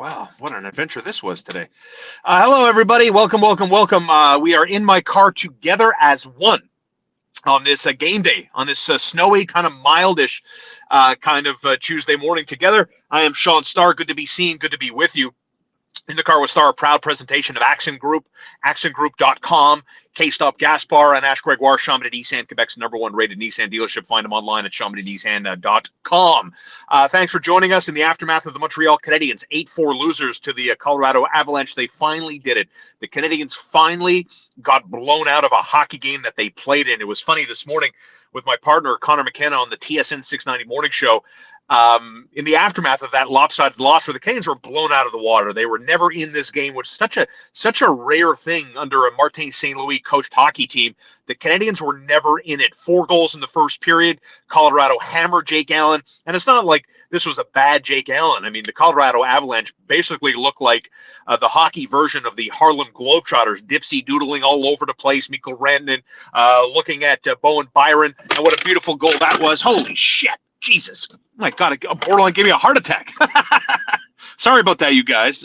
Wow, what an adventure this was today. Hello, everybody. Welcome, welcome, welcome. We are in my car together as one on this game day, on this snowy, kind of mildish Tuesday morning together. I am Sean Starr. Good to be seen. Good to be with you. In the Car with Star, a proud presentation of Accent Group, accentgroup.com, K-Stop Gas Bar, and Ash Gregoire, Chamonix Nissan, Quebec's #1 rated Nissan dealership. Find them online at chamonixnissan.com. Thanks for joining us in the aftermath of the Montreal Canadiens' 8-4 losers to the Colorado Avalanche. They finally did it. The Canadiens finally got blown out of a hockey game that they played in. It was funny this morning with my partner, Connor McKenna, on the TSN 690 morning show. In the aftermath of that lopsided loss where the Canadiens were blown out of the water. They were never in this game, which is such a rare thing under a Martin St. Louis coached hockey team. The Canadiens were never in it. 4 goals in the first period. Colorado hammered Jake Allen. And it's not like this was a bad Jake Allen. I mean, the Colorado Avalanche basically looked like the hockey version of the Harlem Globetrotters, dipsy doodling all over the place. Mikko Rantanen looking at Bowen Byron. And what a beautiful goal that was. Holy shit. Jesus, my God, a borderline gave me a heart attack. Sorry about that, you guys.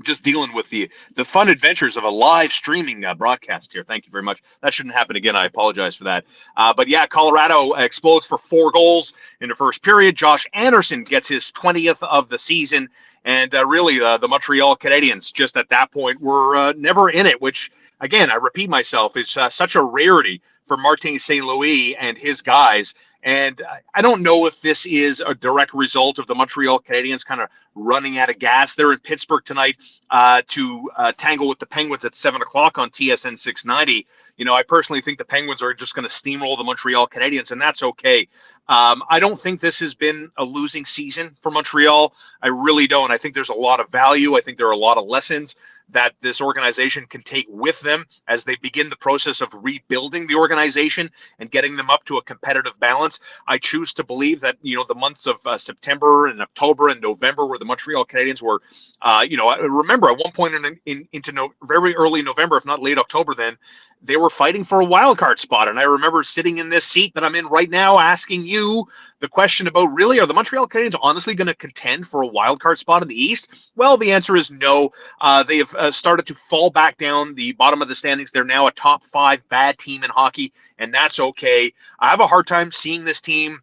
Just dealing with the fun adventures of a live streaming broadcast here. Thank you very much. That shouldn't happen again. I apologize for that. But yeah, Colorado explodes for 4 goals in the first period. Josh Anderson gets his 20th of the season. And really, the Montreal Canadiens, just at that point, were never in it, which, again, I repeat myself, is such a rarity for Martin St. Louis and his guys. And I don't know if this is a direct result of the Montreal Canadiens kind of running out of gas. They're in Pittsburgh tonight to tangle with the Penguins at 7 o'clock on TSN 690. You know, I personally think the Penguins are just going to steamroll the Montreal Canadiens, and that's okay. I don't think this has been a losing season for Montreal. I really don't. I think there's a lot of value. I think there are a lot of lessons that this organization can take with them as they begin the process of rebuilding the organization and getting them up to a competitive balance. I choose to believe that, you know, the months of September and October and November, where the Montreal Canadiens were, I remember at one point into very early November, if not late October, then they were fighting for a wild card spot. And I remember sitting in this seat that I'm in right now asking you the question about, really, are the Montreal Canadiens honestly going to contend for a wild card spot in the East? Well, the answer is no. They have started to fall back down the bottom of the standings. They're now a top 5 bad team in hockey, and that's okay. I have a hard time seeing this team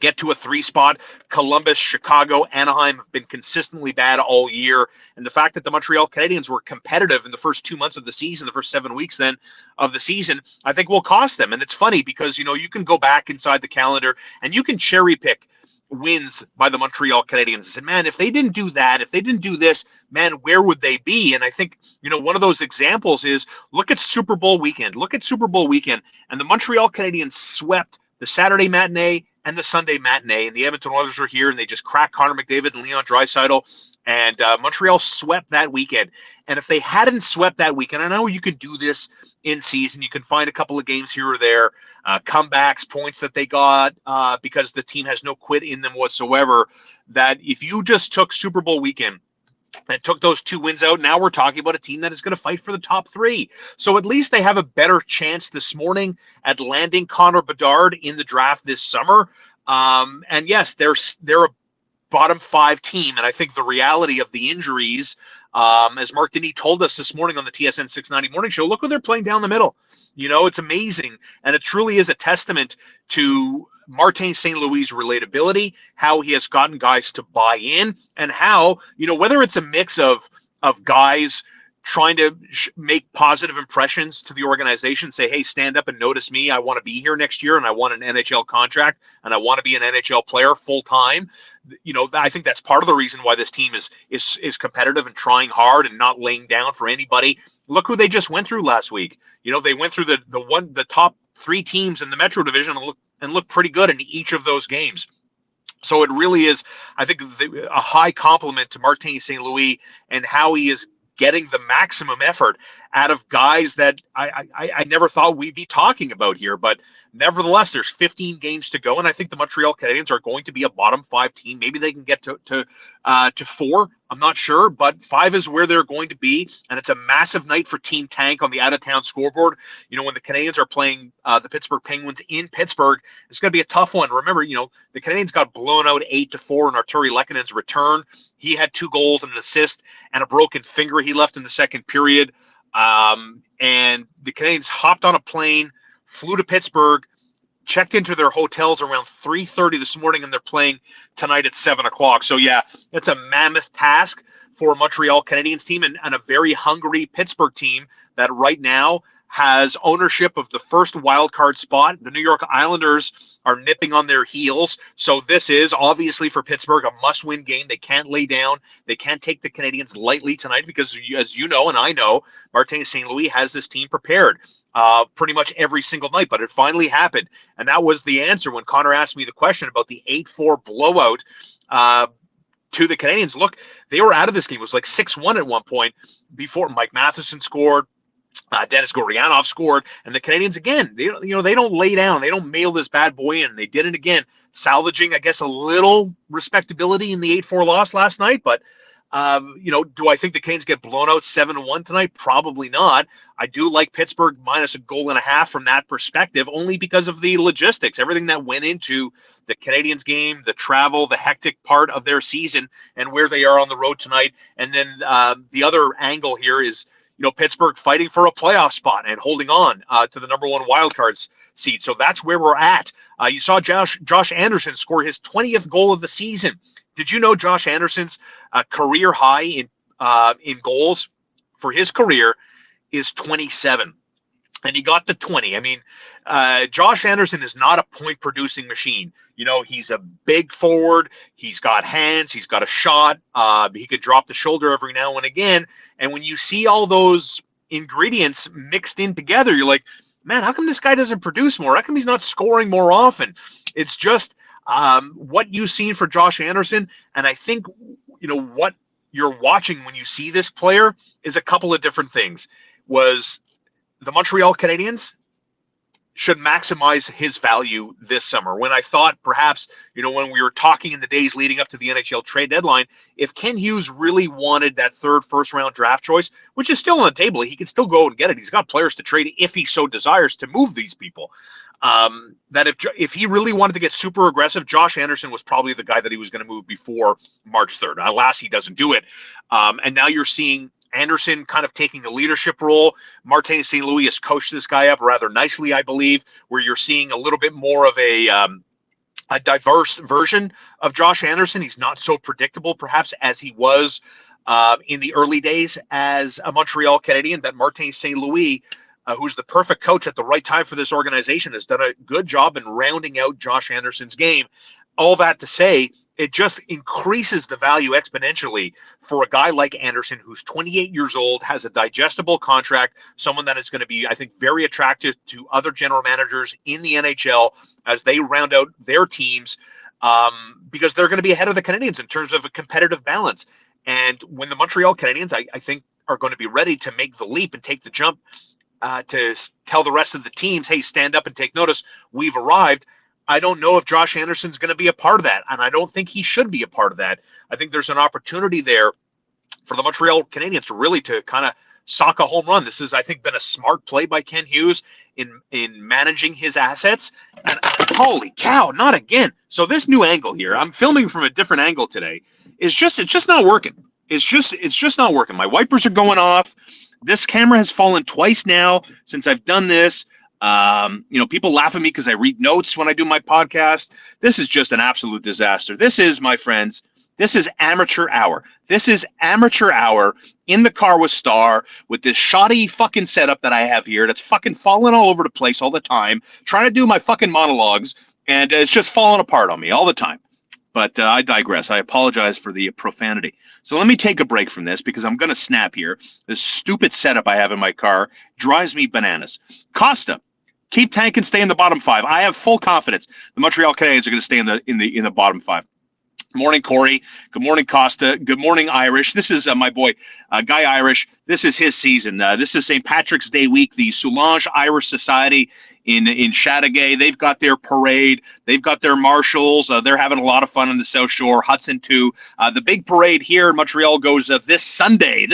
get to a 3 spot. Columbus, Chicago, Anaheim have been consistently bad all year. And the fact that the Montreal Canadiens were competitive in the first 2 months of the season, the first 7 weeks then of the season, I think will cost them. And it's funny because, you know, you can go back inside the calendar and you can cherry pick wins by the Montreal Canadiens and say, man, if they didn't do that, if they didn't do this, man, where would they be? And I think, you know, one of those examples is look at Super Bowl weekend. Look at Super Bowl weekend. And the Montreal Canadiens swept the Saturday matinee and the Sunday matinee, and the Edmonton Oilers were here, and they just cracked Connor McDavid and Leon Draisaitl, and Montreal swept that weekend. And if they hadn't swept that weekend, I know you can do this in season. You can find a couple of games here or there, comebacks, points that they got because the team has no quit in them whatsoever, that if you just took Super Bowl weekend and took those 2 wins out, now we're talking about a team that is going to fight for the top 3. So at least they have a better chance this morning at landing Connor Bedard in the draft this summer. And yes, they're a bottom 5 team. And I think the reality of the injuries, as Mark Denis told us this morning on the TSN 690 morning show, look who they're playing down the middle. You know, it's amazing. And it truly is a testament to Martin St. Louis' relatability, how he has gotten guys to buy in, and how, you know, whether it's a mix of guys trying to make positive impressions to the organization, say, hey, stand up and notice me. I want to be here next year, and I want an NHL contract, and I want to be an NHL player full time. You know, I think that's part of the reason why this team is competitive and trying hard and not laying down for anybody. Look who they just went through last week. You know, they went through the top 3 teams in the Metro Division and look pretty good in each of those games. So it really is, I think, a high compliment to Martin St. Louis and how he is getting the maximum effort out of guys that I never thought we'd be talking about here. But nevertheless, there's 15 games to go, and I think the Montreal Canadiens are going to be a bottom 5 team. Maybe they can get to 4. I'm not sure, but 5 is where they're going to be, and it's a massive night for Team Tank on the out-of-town scoreboard. When the Canadiens are playing the Pittsburgh Penguins in Pittsburgh, it's going to be a tough one. Remember, the Canadiens got blown out 8-4 in Arturi Lekkonen's return. He had 2 goals and an assist and a broken finger he left in the second period. And the Canadiens hopped on a plane, flew to Pittsburgh, checked into their hotels around 3:30 this morning, and they're playing tonight at 7 o'clock. So, yeah, it's a mammoth task for a Montreal Canadiens team and a very hungry Pittsburgh team that right now has ownership of the first wild card spot. The New York Islanders are nipping on their heels. So this is obviously for Pittsburgh a must-win game. They can't lay down. They can't take the Canadiens lightly tonight because, as you know and I know, Martin St. Louis has this team prepared pretty much every single night. But it finally happened. And that was the answer when Connor asked me the question about the 8-4 blowout to the Canadiens. Look, they were out of this game. It was like 6-1 at one point before Mike Matheson scored. Dennis Gurianov scored, and the Canadiens again. They don't lay down. They don't mail this bad boy in. They did it again, salvaging, I guess, a little respectability in the 8-4 loss last night. But do I think the Canes get blown out 7-1 tonight? Probably not. I do like Pittsburgh minus a goal and a half from that perspective, only because of the logistics, everything that went into the Canadiens game, the travel, the hectic part of their season, and where they are on the road tonight. And then the other angle here is, Pittsburgh fighting for a playoff spot and holding on to the number 1 wildcards seed. So that's where we're at. You saw Josh Anderson score his 20th goal of the season. Did you know Josh Anderson's career high in goals for his career is 27? And he got to 20. I mean, Josh Anderson is not a point-producing machine. He's a big forward. He's got hands. He's got a shot. He could drop the shoulder every now and again. And when you see all those ingredients mixed in together, you're like, man, how come this guy doesn't produce more? How come he's not scoring more often? It's just what you've seen for Josh Anderson. And I think, what you're watching when you see this player is a couple of different things. Was the Montreal Canadiens should maximize his value this summer. When I thought perhaps, when we were talking in the days leading up to the NHL trade deadline, if Ken Hughes really wanted that 3rd first-round draft choice, which is still on the table, he can still go and get it. He's got players to trade if he so desires to move these people. That if he really wanted to get super aggressive, Josh Anderson was probably the guy that he was going to move before March 3rd. Alas, he doesn't do it. And now you're seeing Anderson kind of taking a leadership role. Martin St. Louis has coached this guy up rather nicely, I believe, where you're seeing a little bit more of a diverse version of Josh Anderson. He's not so predictable, perhaps, as he was in the early days as a Montreal Canadien. That Martin St. Louis, who's the perfect coach at the right time for this organization, has done a good job in rounding out Josh Anderson's game. All that to say, it just increases the value exponentially for a guy like Anderson, who's 28 years old, has a digestible contract, someone that is going to be, I think, very attractive to other general managers in the NHL as they round out their teams, because they're going to be ahead of the Canadiens in terms of a competitive balance. And when the Montreal Canadiens, I think, are going to be ready to make the leap and take the jump to tell the rest of the teams, hey, stand up and take notice, we've arrived. I don't know if Josh Anderson's going to be a part of that, and I don't think he should be a part of that. I think there's an opportunity there for the Montreal Canadiens to really to kind of sock a home run. This has, I think, been a smart play by Ken Hughes in managing his assets. And holy cow, not again. So this new angle here, I'm filming from a different angle today, it's just not working. It's just not working. My wipers are going off. This camera has fallen twice now since I've done this. People laugh at me because I read notes when I do my podcast. This is just an absolute disaster. This is, my friends, this is amateur hour. This is amateur hour in the car with Star with this shoddy fucking setup that I have here that's fucking falling all over the place all the time, trying to do my fucking monologues, and it's just falling apart on me all the time. But I digress. I apologize for the profanity. So let me take a break from this because I'm going to snap here. This stupid setup I have in my car drives me bananas. Costa, keep Tank and stay in the bottom 5. I have full confidence the Montreal Canadiens are going to stay in the bottom 5. Morning, Corey. Good morning, Costa. Good morning, Irish. This is my boy, Guy Irish. This is his season. This is St. Patrick's Day week. The Soulange Irish Society in Chateauguay. They've got their parade. They've got their marshals. They're having a lot of fun on the South Shore. Hudson too. The big parade here in Montreal goes this Sunday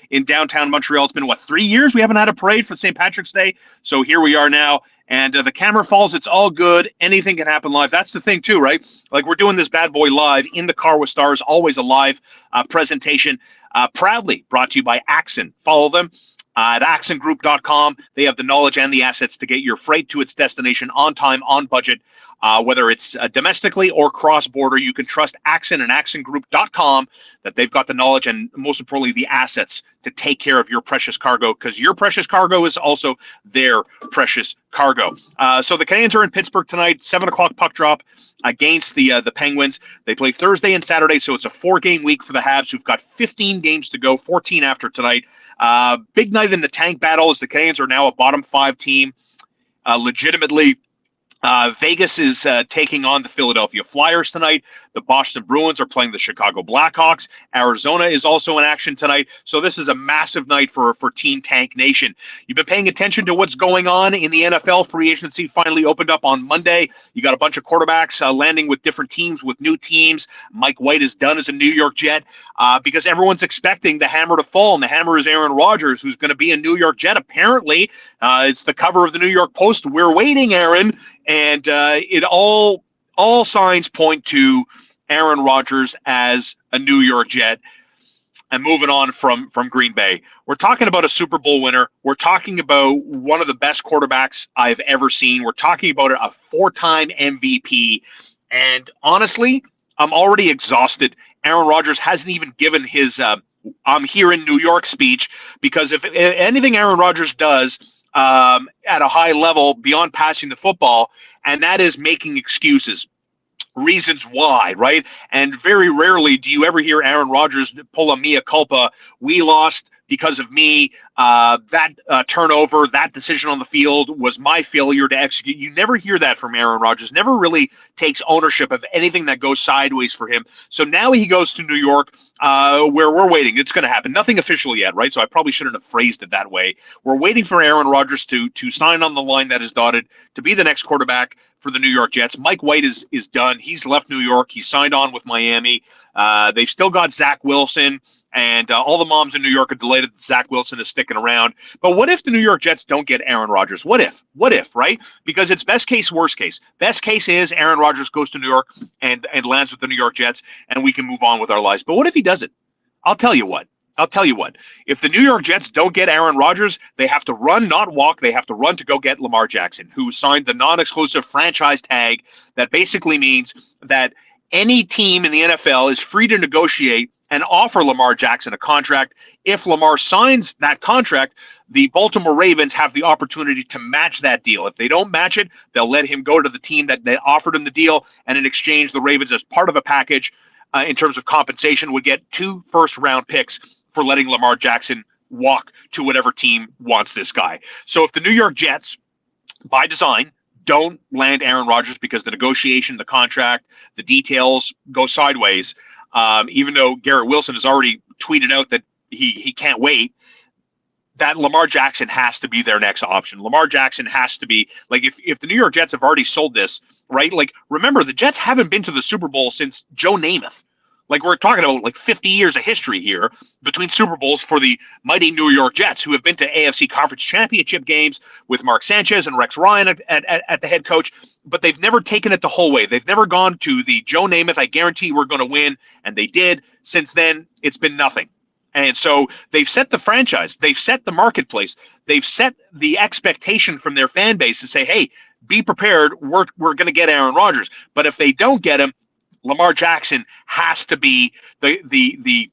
in downtown Montreal. It's been, 3 years we haven't had a parade for St. Patrick's Day. So here we are now. And the camera falls. It's all good. Anything can happen live. That's the thing too, right? Like, we're doing this bad boy live in the car with stars, always a live presentation. Proudly brought to you by Axon. Follow them at axongroup.com. They have the knowledge and the assets to get your freight to its destination on time, on budget, whether it's domestically or cross-border. You can trust Axon and axongroup.com that they've got the knowledge and, most importantly, the assets to take care of your precious cargo, because your precious cargo is also their precious cargo. So the Canadiens are in Pittsburgh tonight, 7 o'clock puck drop against the Penguins. They play Thursday and Saturday, so it's a 4-game week for the Habs, who've got 15 games to go, 14 after tonight. Big night in the tank battle, as the Canadiens are now a bottom 5 team. Legitimately, Vegas is taking on the Philadelphia Flyers tonight. The Boston Bruins are playing the Chicago Blackhawks. Arizona is also in action tonight. So this is a massive night for Team Tank Nation. You've been paying attention to what's going on in the NFL. Free agency finally opened up on Monday. You got a bunch of quarterbacks landing with different teams, with new teams. Mike White is done as a New York Jet because everyone's expecting the hammer to fall, and the hammer is Aaron Rodgers, who's going to be a New York Jet. Apparently, it's the cover of the New York Post. We're waiting, Aaron. And it all signs point to Aaron Rodgers as a New York Jet. And moving on from Green Bay, we're talking about a Super Bowl winner. We're talking about one of the best quarterbacks I've ever seen. We're talking about a 4-time MVP. And honestly, I'm already exhausted. Aaron Rodgers hasn't even given his I'm here in New York speech, because if anything Aaron Rodgers does at a high level beyond passing the football, and that is making excuses, reasons why, right? And very rarely do you ever hear Aaron Rodgers pull a mea culpa. We lost because of me. That turnover, that decision on the field was my failure to execute. You never hear that from Aaron Rodgers. Never really takes ownership of anything that goes sideways for him. So now he goes to New York, where we're waiting. It's going to happen. Nothing official yet, right? So I probably shouldn't have phrased it that way. We're waiting for Aaron Rodgers to sign on the line that is dotted to be the next quarterback for the New York Jets. Mike White is done. He's left New York. He signed on with Miami. They've still got Zach Wilson. And all the moms in New York are delighted that Zach Wilson is sticking around. But what if the New York Jets don't get Aaron Rodgers? What if? What if, right? Because it's best case, worst case. Best case is Aaron Rodgers goes to New York and lands with the New York Jets, and we can move on with our lives. But what if he doesn't? I'll tell you what. If the New York Jets don't get Aaron Rodgers, they have to run, not walk. They have to run to go get Lamar Jackson, who signed the non-exclusive franchise tag that basically means that any team in the NFL is free to negotiate and offer Lamar Jackson a contract. If Lamar signs that contract, the Baltimore Ravens have the opportunity to match that deal. If they don't match it, they'll let him go to the team that they offered him the deal, and in exchange, the Ravens, as part of a package in terms of compensation, would get 2 first-round picks for letting Lamar Jackson walk to whatever team wants this guy. So if the New York Jets, by design, don't land Aaron Rodgers because the negotiation, the contract, the details go sideways, even though Garrett Wilson has already tweeted out that he can't wait, that Lamar Jackson has to be their next option. Lamar Jackson has to be, like, if the New York Jets have already sold this, right? Like, remember, the Jets haven't been to the Super Bowl since Joe Namath. Like, we're talking about like 50 years of history here between Super Bowls for the mighty New York Jets, who have been to AFC Conference Championship games with Mark Sanchez and Rex Ryan at the head coach, but they've never taken it the whole way. They've never gone to the Joe Namath, I guarantee we're going to win, and they did. Since then, it's been nothing. And so they've set the franchise, they've set the marketplace, they've set the expectation from their fan base to say, hey, be prepared, we're going to get Aaron Rodgers. But if they don't get him, Lamar Jackson has to be the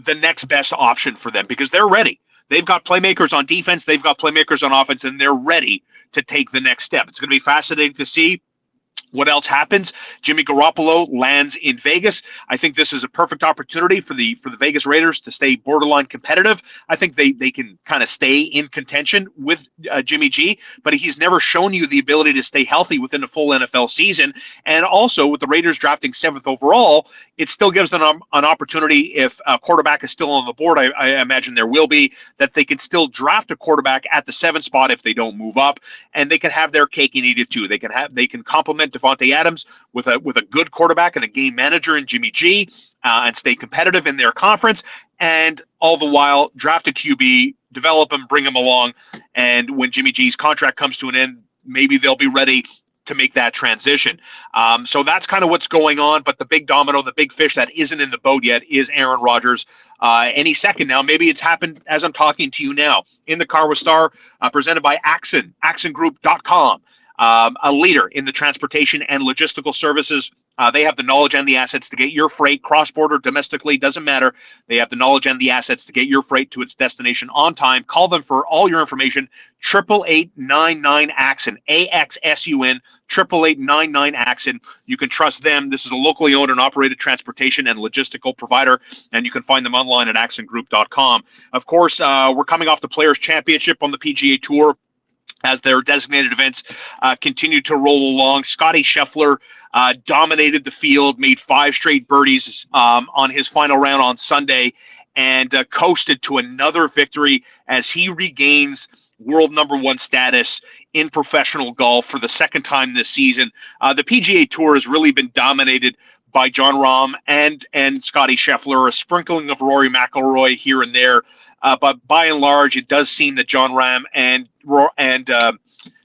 next best option for them, because they're ready. They've got playmakers on defense, they've got playmakers on offense, and they're ready to take the next step. It's going to be fascinating to see What else happens? Jimmy Garoppolo lands in Vegas. I think this is a perfect opportunity for the Vegas Raiders to stay borderline competitive. I think they can kind of stay in contention with Jimmy G, but he's never shown you the ability to stay healthy within a full NFL season. And also, with the Raiders drafting 7th overall, it still gives them an opportunity, if a quarterback is still on the board, I imagine there will be, that they can still draft a quarterback at the 7th spot if they don't move up, and they can have their cake and eat it too. They can complement Devontae Adams with a good quarterback and a game manager in Jimmy G, and stay competitive in their conference, and all the while draft a QB, develop him, bring him along, and when Jimmy G's contract comes to an end, maybe they'll be ready to make that transition. So that's kind of what's going on. But the big domino, the big fish that isn't in the boat yet is Aaron Rodgers. Any second now, maybe it's happened as I'm talking to you now. In the Car with Star, presented by Axon, axongroup.com. A leader in the transportation and logistical services. They have the knowledge and the assets to get your freight cross-border, domestically, doesn't matter. They have the knowledge and the assets to get your freight to its destination on time. Call them for all your information. 888-99-AXON, AXSUN, 888-99-AXON. You can trust them. This is a locally owned and operated transportation and logistical provider, and you can find them online at axongroup.com. Of course, we're coming off the Players' Championship on the PGA Tour, as their designated events continue to roll along. Scotty Scheffler dominated the field, made 5 straight birdies on his final round on Sunday, and coasted to another victory as he regains world #1 status in professional golf for the second time this season. The PGA Tour has really been dominated by Jon Rahm and Scotty Scheffler, a sprinkling of Rory McIlroy here and there. But by and large, it does seem that Jon Rahm and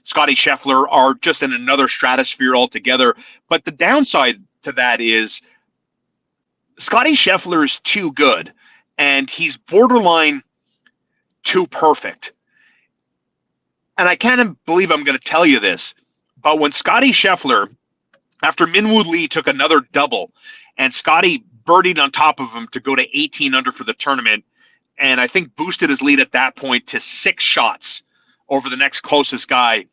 Scotty Scheffler are just in another stratosphere altogether. But the downside to that is Scotty Scheffler is too good, and he's borderline too perfect. And I can't believe I'm going to tell you this, but when Scotty Scheffler, after Minwoo Lee took another double, and Scotty birdied on top of him to go to 18 under for the tournament, and I think boosted his lead at that point to 6 shots over the next closest guy,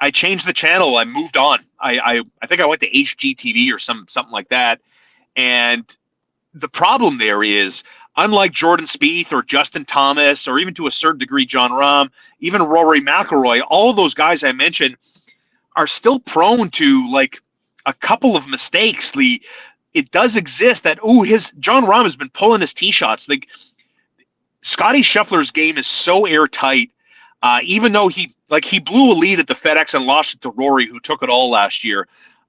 I changed the channel. I moved on. I think I went to HGTV or something like that. And the problem there is, unlike Jordan Spieth or Justin Thomas, or even to a certain degree Jon Rahm, even Rory McIlroy, all of those guys I mentioned are still prone to like a couple of mistakes. It does exist that Jon Rahm has been pulling his tee shots. Like, Scotty Scheffler's game is so airtight. Even though he blew a lead at the FedEx and lost it to Rory, who took it all last year.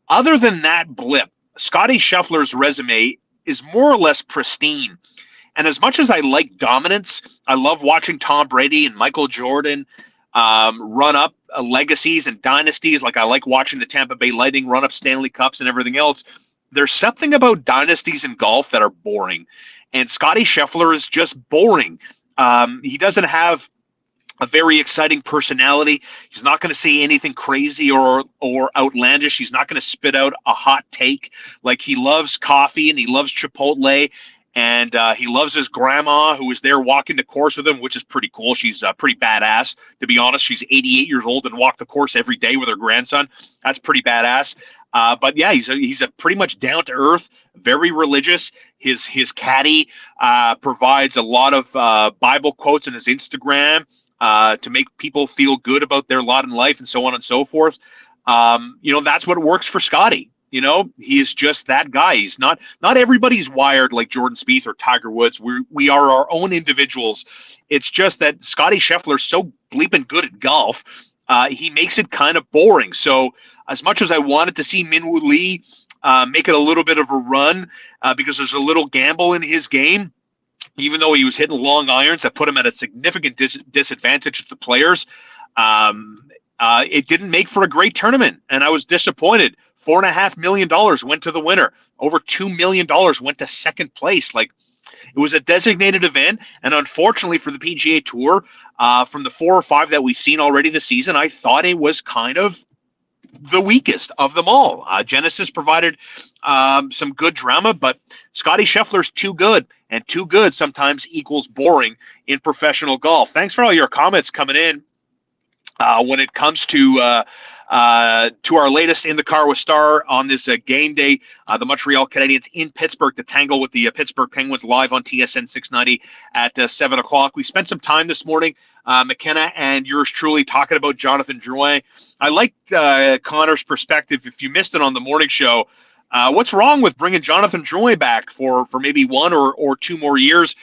Other than that blip, Scotty Scheffler's resume is more or less pristine. And as much as I like dominance, I love watching Tom Brady and Michael Jordan run up legacies and dynasties. Like, I like watching the Tampa Bay Lightning run up Stanley Cups and everything else. There's something about dynasties in golf that are boring. And Scotty Scheffler is just boring. He doesn't have a very exciting personality. He's not going to say anything crazy or outlandish. He's not going to spit out a hot take. Like, he loves coffee and he loves Chipotle, and he loves his grandma, who is there walking the course with him, which is pretty cool. She's pretty badass, to be honest. She's 88 years old and walked the course every day with her grandson. That's pretty badass. But yeah, he's a pretty much down to earth, very religious. His caddy provides a lot of Bible quotes in his Instagram to make people feel good about their lot in life, and so on and so forth. That's what works for Scotty. He is just that guy. He's not everybody's wired like Jordan Spieth or Tiger Woods. We are our own individuals. It's just that Scotty Scheffler's so bleeping good at golf. He makes it kind of boring. So as much as I wanted to see Minwoo Lee make it a little bit of a run because there's a little gamble in his game, even though he was hitting long irons that put him at a significant disadvantage to the players, it didn't make for a great tournament, and I was disappointed. $4.5 million went to the winner. Over $2 million went to second place. Like, it was a designated event, and unfortunately for the PGA Tour, from the 4 or 5 that we've seen already this season, I thought it was kind of the weakest of them all. Genesis provided some good drama, but Scotty Scheffler's too good, and too good sometimes equals boring in professional golf. Thanks for all your comments coming in when it comes to to our latest In the Car with Star on this game day. The Montreal Canadiens in Pittsburgh to tangle with the Pittsburgh Penguins live on TSN 690 at 7 o'clock. We spent some time this morning, McKenna and yours truly, talking about Jonathan Drouin. I liked Connor's perspective. If you missed it on the morning show, what's wrong with bringing Jonathan Drouin back for maybe 1 or 2 more years,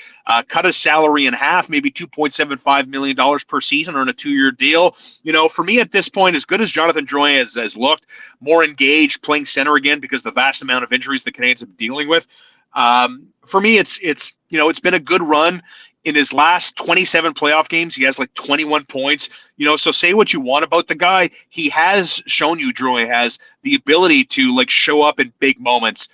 cut his salary in half, maybe $2.75 million per season on a 2-year deal? You know, for me at this point, as good as Jonathan Drouin has looked, more engaged, playing center again because the vast amount of injuries the Canadiens have been dealing with. For me, it's been a good run. In his last 27 playoff games, he has like 21 points. You know, so say what you want about the guy. He has shown you, Drouin has the ability to like show up in big moments,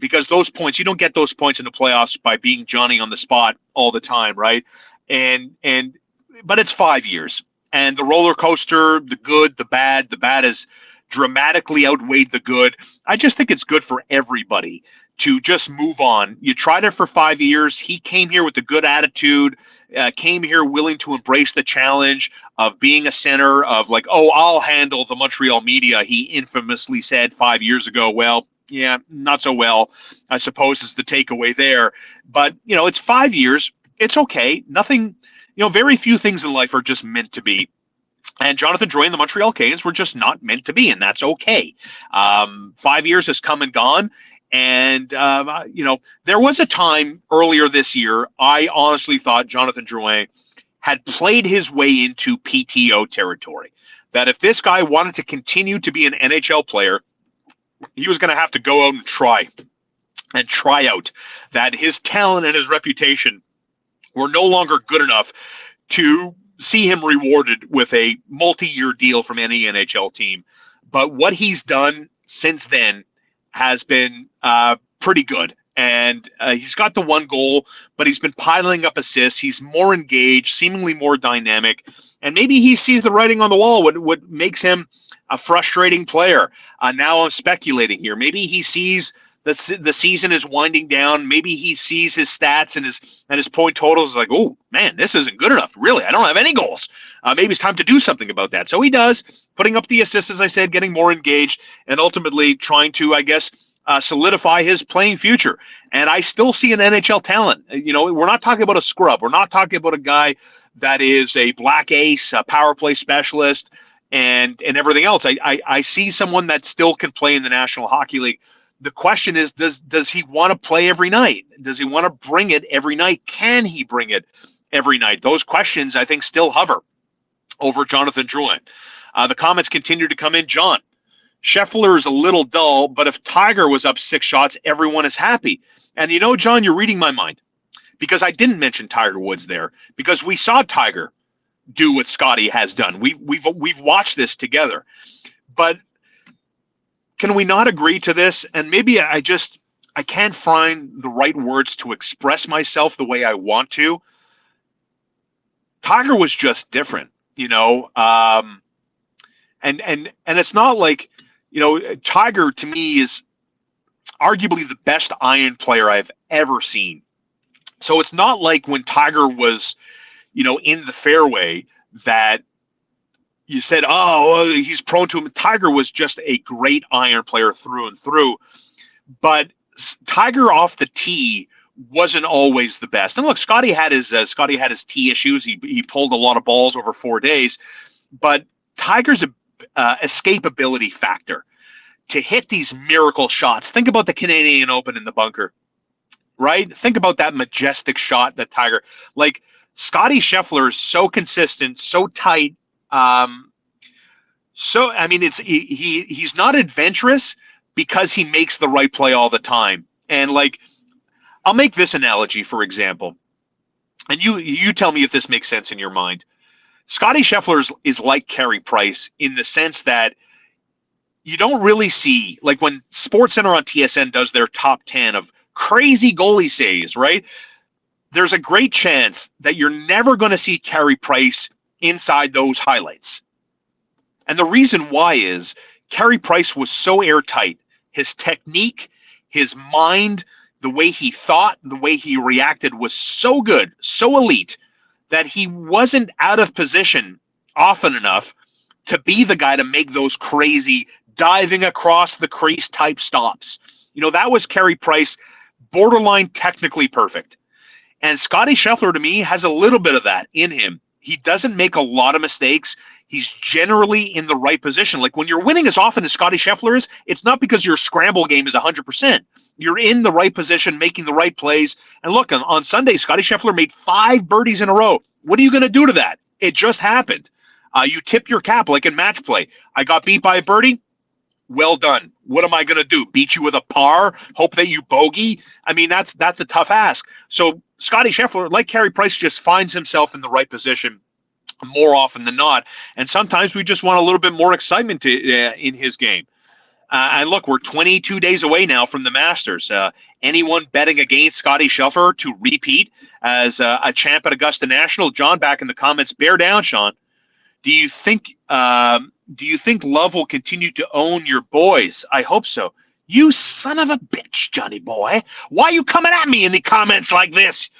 because those points, you don't get those points in the playoffs by being Johnny on the spot all the time, right? But it's 5 years, and the roller coaster, the good, the bad has dramatically outweighed the good. I just think it's good for everybody to just move on. You tried it for 5 years. He came here with a good attitude, came here willing to embrace the challenge of being a center, of like, oh, I'll handle the Montreal media, he infamously said 5 years ago. Well, yeah, not so well, I suppose, is the takeaway there. But, you know, it's 5 years. It's okay. Nothing, you know, very few things in life are just meant to be. And Jonathan Drouin and the Montreal Canadiens were just not meant to be, and that's okay. 5 years has come and gone. And, you know, there was a time earlier this year, I honestly thought Jonathan Drouin had played his way into PTO territory. That if this guy wanted to continue to be an NHL player, he was going to have to go out and try out. That his talent and his reputation were no longer good enough to see him rewarded with a multi-year deal from any NHL team. But what he's done since then has been pretty good. And he's got the 1 goal, but he's been piling up assists. He's more engaged, seemingly more dynamic. And maybe he sees the writing on the wall, what makes him a frustrating player. Now I'm speculating here. Maybe he sees the season is winding down. Maybe he sees his stats and his point totals like, oh, man, this isn't good enough. Really, I don't have any goals. Maybe it's time to do something about that. So he does, putting up the assists, as I said, getting more engaged, and ultimately trying to, I guess, solidify his playing future. And I still see an NHL talent. You know, we're not talking about a scrub. We're not talking about a guy that is a black ace, a power play specialist, and everything else. I see someone that still can play in the National Hockey League. The question is, does he want to play every night? Does he want to bring it every night? Can he bring it every night? Those questions, I think, still hover over Jonathan Drouin. The comments continue to come in. John, Scheffler is a little dull, but if Tiger was up 6 shots, everyone is happy. And you know, John, you're reading my mind, because I didn't mention Tiger Woods there, because we saw Tiger do what Scotty has done. We've watched this together. But can we not agree to this? And maybe I can't find the right words to express myself the way I want to. Tiger was just different, you know. And it's not like, you know, Tiger to me is arguably the best iron player I've ever seen. So it's not like when Tiger was, you know, in the fairway that you said, oh, he's prone to him. Tiger was just a great iron player through and through. But Tiger off the tee wasn't always the best. And look, Scotty had his tee issues. He pulled a lot of balls over 4 days. But Tiger's escapability factor to hit these miracle shots. Think about the Canadian Open in the bunker, right? Think about that majestic shot that Tiger, like Scotty Scheffler is so consistent, so tight. So I mean, he's not adventurous because he makes the right play all the time. And like, I'll make this analogy, for example, and you tell me if this makes sense in your mind. Scotty Scheffler is like Carey Price in the sense that you don't really see, like when SportsCenter on TSN does their top 10 of crazy goalie saves, right? There's a great chance that you're never going to see Carey Price inside those highlights. And the reason why is Carey Price was so airtight. His technique, his mind, the way he thought, the way he reacted was so good, so elite, that he wasn't out of position often enough to be the guy to make those crazy diving across the crease type stops. That was Carey Price, borderline technically perfect. And Scotty Scheffler, to me, has a little bit of that in him. He doesn't make a lot of mistakes. He's generally in the right position. Like when you're winning as often as Scotty Scheffler is, it's not because your scramble game is 100%. You're in the right position, making the right plays. And look, on Sunday, Scotty Scheffler made 5 birdies in a row. What are you going to do to that? It just happened. You tip your cap like in match play. I got beat by a birdie. Well done. What am I going to do? Beat you with a par? Hope that you bogey? I mean, that's a tough ask. So Scotty Scheffler, like Carey Price, just finds himself in the right position more often than not. And sometimes we just want a little bit more excitement in his game. And look, we're 22 days away now from the Masters. Anyone betting against Scotty Scheffler to repeat as a champ at Augusta National? John, back in the comments, bear down, Sean. Do you think Love will continue to own your boys? I hope so. You son of a bitch, Johnny boy. Why are you coming at me in the comments like this?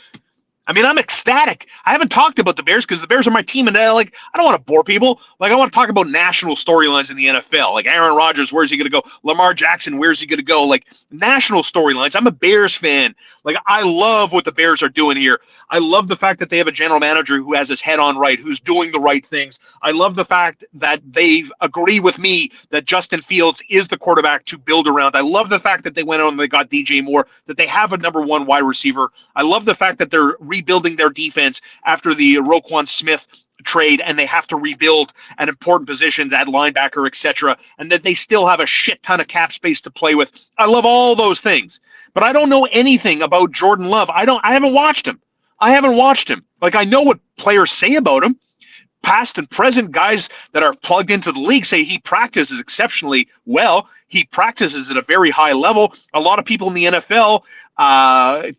I mean, I'm ecstatic. I haven't talked about the Bears because the Bears are my team, and I don't want to bore people. Like, I want to talk about national storylines in the NFL. Like Aaron Rodgers, where's he going to go? Lamar Jackson, where's he going to go? Like, national storylines. I'm a Bears fan. Like, I love what the Bears are doing here. I love the fact that they have a general manager who has his head on right, who's doing the right things. I love the fact that they agree with me that Justin Fields is the quarterback to build around. I love the fact that they went on and they got DJ Moore, that they have a number 1 wide receiver. I love the fact that they're rebuilding their defense after the Roquan Smith trade, and they have to rebuild at important positions at linebacker, etc., and that they still have a shit ton of cap space to play with. I love all those things, but I don't know anything about Jordan Love. I haven't watched him. Like, I know what players say about him. Past and present guys that are plugged into the league say he practices exceptionally well. He practices at a very high level. A lot of people in the NFL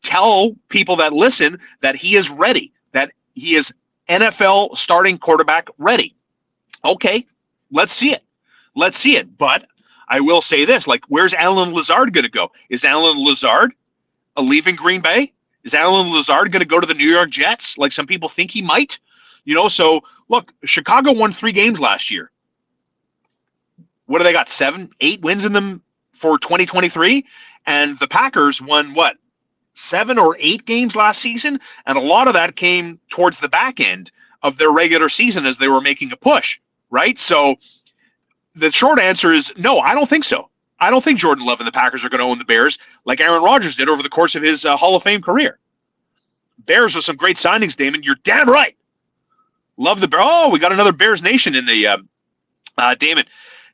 tell people that listen that he is ready, that he is NFL starting quarterback ready. Okay, let's see it. But I will say this, like, where's Alan Lazard going to go? Is Alan Lazard leaving Green Bay? Is Alan Lazard going to go to the New York Jets like some people think he might? So look, Chicago won 3 games last year. What do they got? 7, 8 wins in them for 2023? And the Packers won, 7 or 8 games last season? And a lot of that came towards the back end of their regular season as they were making a push, right? So the short answer is no, I don't think so. I don't think Jordan Love and the Packers are going to own the Bears like Aaron Rodgers did over the course of his Hall of Fame career. Bears with some great signings, Damon. You're damn right. Love the Bears. Oh, we got another Bears Nation in the Damon.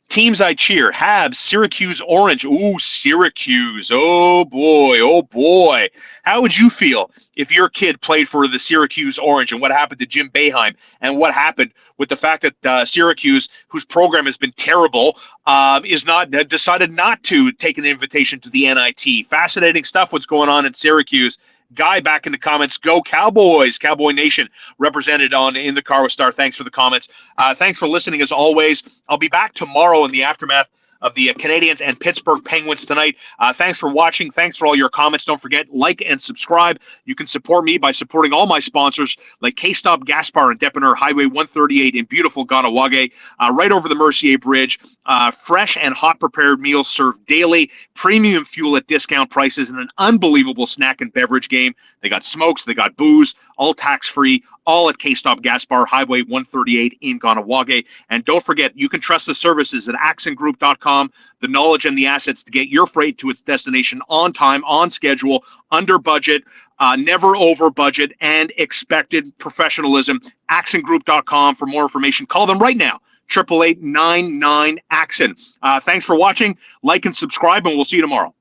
Teams I cheer: Habs, Syracuse, Orange. Ooh, Syracuse. Oh boy. How would you feel if your kid played for the Syracuse Orange, and what happened to Jim Boeheim, and what happened with the fact that Syracuse, whose program has been terrible, decided not to take an invitation to the NIT? Fascinating stuff. What's going on in Syracuse? Guy back in the comments, go Cowboys, Cowboy Nation represented in the car with Star. Thanks for the comments. Thanks for listening as always. I'll be back tomorrow in the aftermath of the Canadians and Pittsburgh Penguins tonight. Thanks for watching. Thanks for all your comments. Don't forget, like and subscribe. You can support me by supporting all my sponsors like K-Stop Gaspar and Depiner, Highway 138 in beautiful Ganawage, right over the Mercier Bridge. Fresh and hot prepared meals served daily, premium fuel at discount prices, and an unbelievable snack and beverage game. They got smokes, they got booze, all tax-free, all at K-Stop Gaspar, Highway 138 in Ganawage. And don't forget, you can trust the services at accentgroup.com, the knowledge and the assets to get your freight to its destination on time, on schedule, under budget, never over budget, and expected professionalism. accentgroup.com for more information. Call them right now, 888-99-ACCENT. Thanks for watching. Like and subscribe, and we'll see you tomorrow.